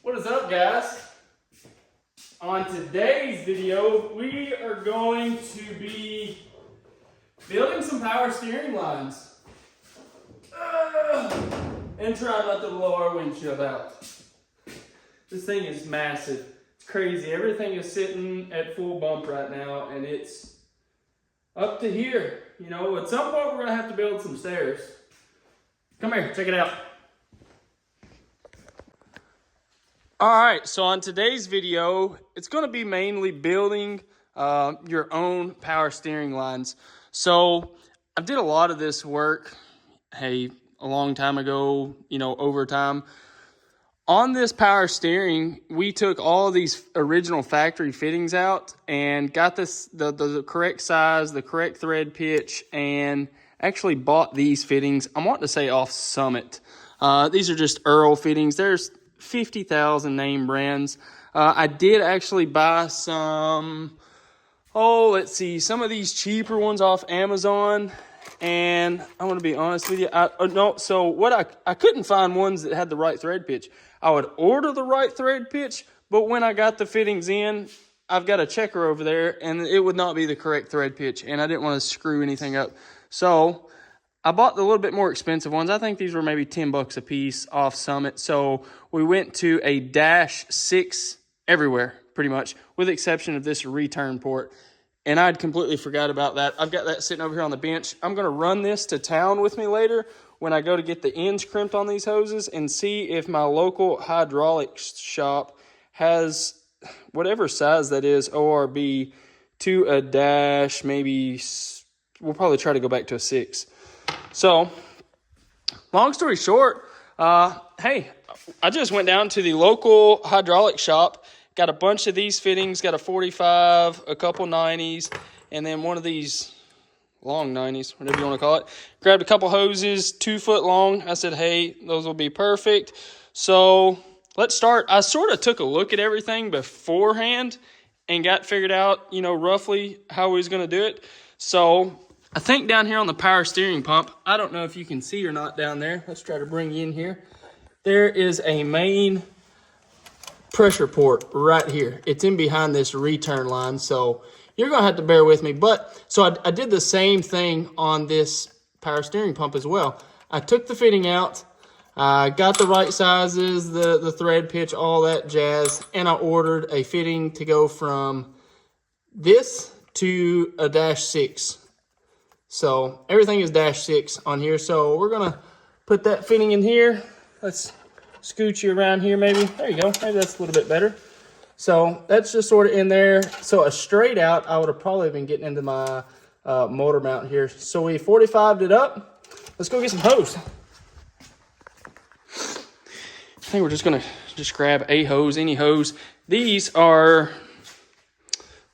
What is up, guys? On today's video, we are going to be building some power steering lines and try not to blow our windshield out. This thing is massive. It's crazy. Everything is sitting at full bump right now, and it's up to here. You know, at some point we're gonna have to build some stairs. Come here, check it out. All right, so on today's video, it's gonna be mainly building your own power steering lines. So I did a lot of this work, a long time ago, you know, over time. On this power steering, we took all these original factory fittings out and got the correct size, the correct thread pitch, and actually bought these fittings. I want to say off Summit. These are just Earl fittings. There's 50,000 name brands. I did actually buy some, some of these cheaper ones off Amazon. And I'm going to be honest with you. I couldn't find ones that had the right thread pitch. I would order the right thread pitch, but when I got the fittings in, I've got a checker over there, and it would not be the correct thread pitch, and I didn't want to screw anything up. So I bought the little bit more expensive ones. I think these were maybe $10 a piece off Summit. So we went to a -6 everywhere, pretty much, with the exception of this return port. And I'd completely forgot about that. I've got that sitting over here on the bench. I'm going to run this to town with me later when I go to get the ends crimped on these hoses and see if my local hydraulics shop has whatever size that is, ORB, to a dash, maybe we'll probably try to go back to a 6. So, long story short, hey, I just went down to the local hydraulic shop, got a bunch of these fittings, got a 45, a couple 90s, and then one of these long 90s, whatever you want to call it. Grabbed a couple hoses, 2 foot long. I said, hey, those will be perfect. So let's start. I sort of took a look at everything beforehand and got figured out, you know, roughly how we was going to do it. So I think down here on the power steering pump, I don't know if you can see or not down there. Let's try to bring you in here. There is a main pressure port right here. It's in behind this return line, so you're gonna have to bear with me. But so I did the same thing on this power steering pump as well. I took the fitting out, got the right sizes, the thread pitch, all that jazz, and I ordered a fitting to go from this to a -6. So everything is -6 on here. So we're gonna put that fitting in here. Let's scoot you around here maybe. There you go. Maybe that's a little bit better. So that's just sort of in there. So a straight out, I would have probably been getting into my motor mount here. So we 45'd it up. Let's go get some hose. I think we're just gonna grab a hose, any hose. These are,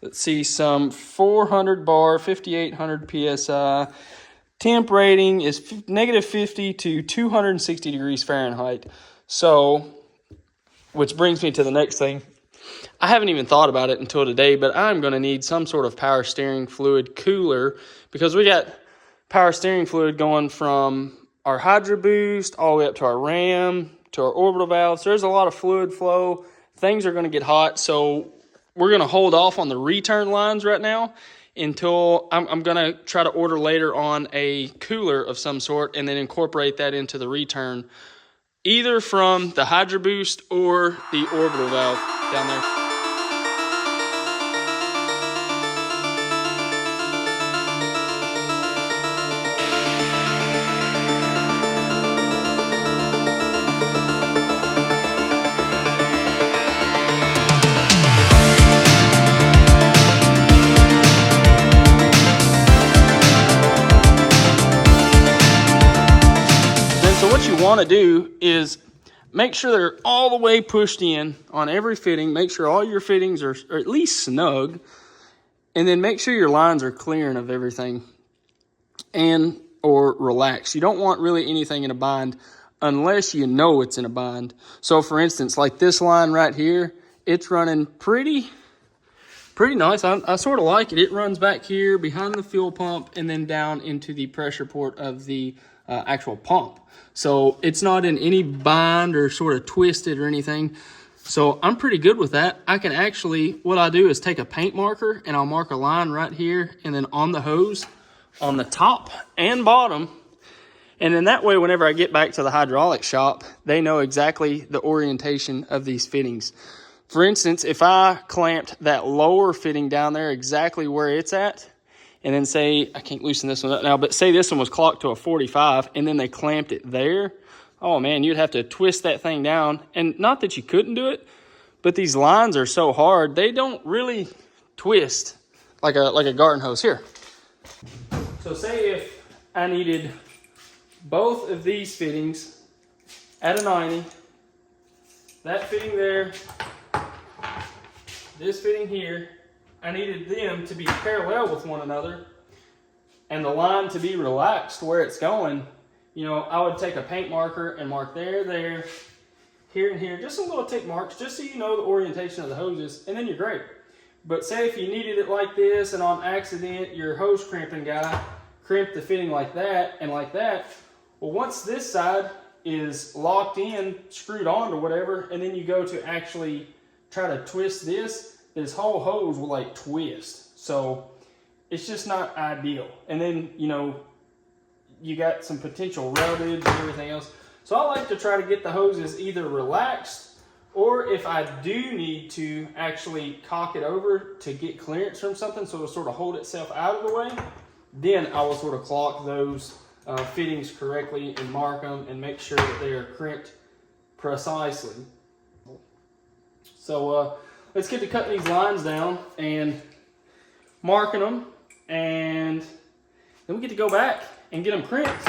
let's see, some 400 bar, 5800 PSI. Temp rating is -50 to 260 degrees Fahrenheit. So, which brings me to the next thing. I haven't even thought about it until today, but I'm going to need some sort of power steering fluid cooler because we got power steering fluid going from our Hydro Boost all the way up to our RAM, to our orbital valves. There's a lot of fluid flow. Things are going to get hot, so we're going to hold off on the return lines right now until I'm going to try to order later on a cooler of some sort and then incorporate that into the return, either from the Hydro Boost or the orbital valve down there. Want to do is make sure they're all the way pushed in on every fitting. Make sure all your fittings are at least snug, and then make sure your lines are clearing of everything and or relaxed. You don't want really anything in a bind unless you know it's in a bind. So for instance, like this line right here, it's running pretty nice. I sort of like it. It runs back here behind the fuel pump and then down into the pressure port of the actual pump. So it's not in any bind or sort of twisted or anything. So I'm pretty good with that. I can actually, what I do is take a paint marker and I'll mark a line right here and then on the hose on the top and bottom. And then that way, whenever I get back to the hydraulic shop, they know exactly the orientation of these fittings. For instance, if I clamped that lower fitting down there exactly where it's at, and then say, I can't loosen this one up now, but say this one was clocked to a 45 and then they clamped it there, oh man, you'd have to twist that thing down. And not that you couldn't do it, but these lines are so hard, they don't really twist like a garden hose. Here. So say if I needed both of these fittings at a 90, that fitting there, this fitting here, I needed them to be parallel with one another and the line to be relaxed where it's going. You know, I would take a paint marker and mark there, here and here, just some little tick marks, just so you know the orientation of the hoses, and then you're great. But say if you needed it like this and on accident, your hose crimping guy crimped the fitting like that and like that, well, once this side is locked in, screwed on or whatever, and then you go to actually try to twist this whole hose will like twist. So it's just not ideal. And then, you know, you got some potential rubbage and everything else. So I like to try to get the hoses either relaxed, or if I do need to actually cock it over to get clearance from something so it'll sort of hold itself out of the way, then I will sort of clock those fittings correctly and mark them and make sure that they are crimped precisely. So let's get to cutting these lines down and marking them, and then we get to go back and get them crimped.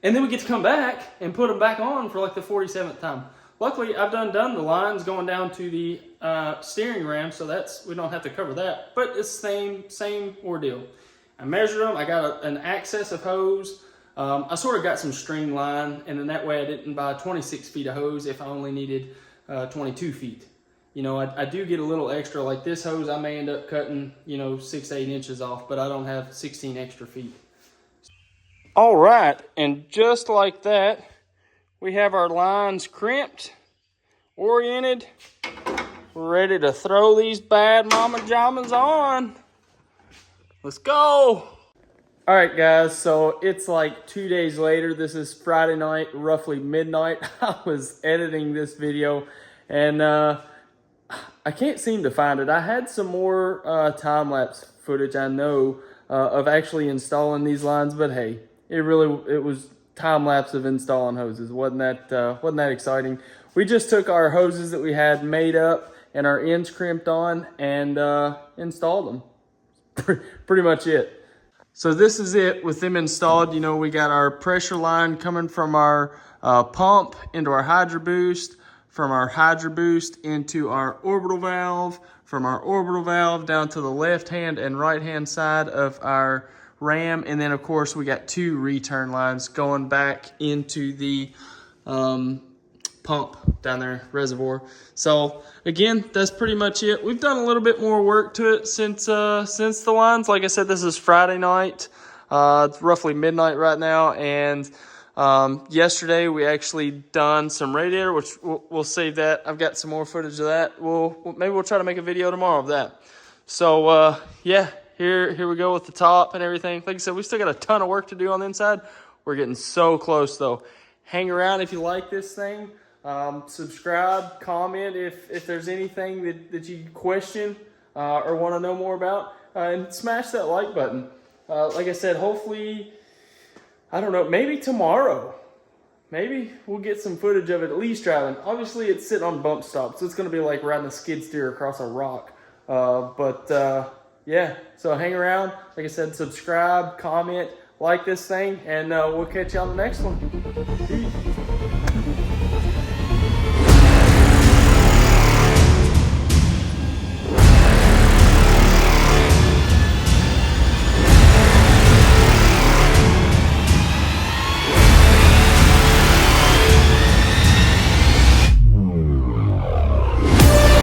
And then we get to come back and put them back on for like the 47th time. Luckily, I've done the lines going down to the steering ram, so we don't have to cover that. But it's the same ordeal. I measured them. I got an access of hose. I sort of got some string line, and then that way I didn't buy 26 feet of hose if I only needed 22 feet. You know, I do get a little extra. Like this hose, I may end up cutting, you know, 6 to 8 inches off, but I don't have 16 extra feet. All right, and just like that, we have our lines crimped, oriented. We're ready to throw these bad mama jamas on. Let's go. All right, guys, so it's like 2 days later. This is Friday night, roughly midnight. I was editing this video, and I can't seem to find it. I had some more time-lapse footage, I know, of actually installing these lines, but hey, it was time-lapse of installing hoses. Wasn't that exciting? We just took our hoses that we had made up and our ends crimped on and installed them. Pretty much it. So this is it with them installed. You know, we got our pressure line coming from our pump into our hydro boost, from our hydro boost into our orbital valve, from our orbital valve down to the left hand and right hand side of our ram, and then of course we got 2 return lines going back into the pump down there, reservoir. So again, that's pretty much it. We've done a little bit more work to it since the lines. Like I said, this is Friday night. It's roughly midnight right now, and yesterday we actually done some radiator, which we'll save that. I've got some more footage of that. Maybe we'll try to make a video tomorrow of that. So yeah. Here we go with the top and everything. Like I said, we still got a ton of work to do on the inside. We're getting so close though. Hang around if you like this thing. Subscribe, comment if there's anything that you question or want to know more about. And smash that like button. Like I said, hopefully, I don't know, maybe tomorrow. Maybe we'll get some footage of it at least driving. Obviously, it's sitting on bump stop, so it's going to be like riding a skid steer across a rock. Yeah, so hang around. Like I said, subscribe, comment, like this thing, and we'll catch you on the next one. Peace.